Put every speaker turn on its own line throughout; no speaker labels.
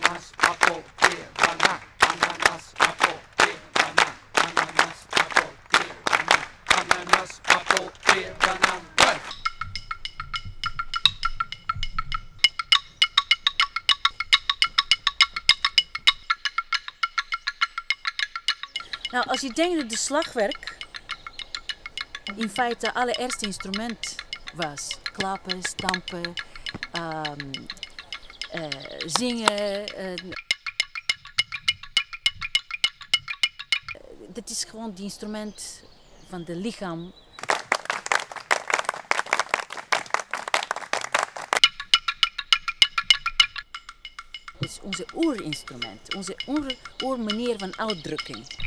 ananas, appel, peer, banaan. Ananas, appel, peer, banaan. Ananas, appel, peer, banaan. Ananas, appel, peer, banaan.
Nou, als je denkt dat de slagwerk in feite het allereerste instrument was. Klappen, stampen, zingen. Dat is gewoon het instrument van het lichaam. Het is onze oerinstrument, onze oermanier van uitdrukking.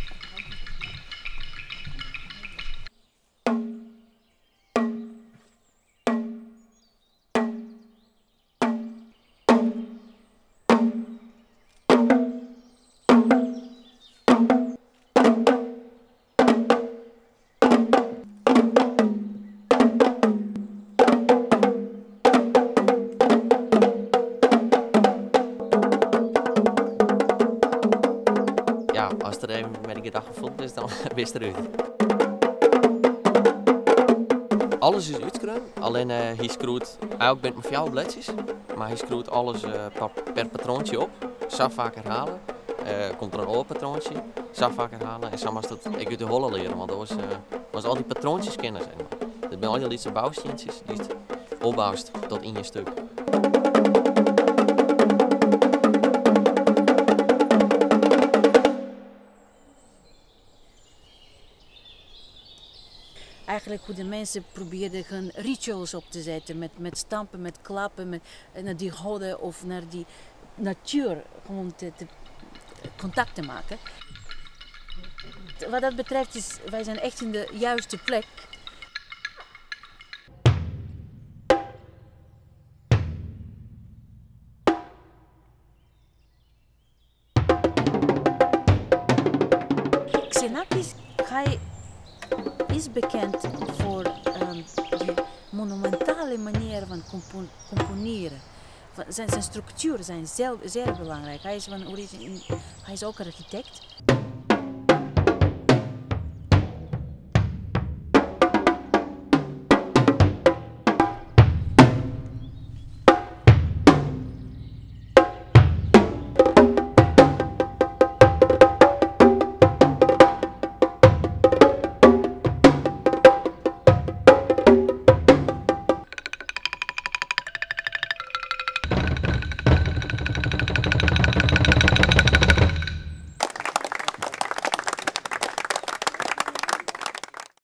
Ja, als er een met een gedag gevonden is, dan wist er uit. Alles is uitgeruimd, alleen hij schroeit, eigenlijk bent met veel bledjes, maar hij schroeit alles per patroontje op, zo vaak herhalen. Komt er een oud patroontje, zo vaak herhalen en zo was dat ik uit de holle leren, want dat was al die patroontjes kennen, zeg maar. Dat zijn al die lietse bouwsteentjes die het opbouwt tot in je stuk.
Eigenlijk hoe de mensen probeerden hun rituals op te zetten met stampen, met klappen, naar die goden of naar die natuur gewoon contact te maken. Wat dat betreft is, wij zijn echt in de juiste plek. Xenakis, hij is bekend voor die monumentale manier van componeren. Zijn structuren zijn zeer belangrijk. Hij is ook architect.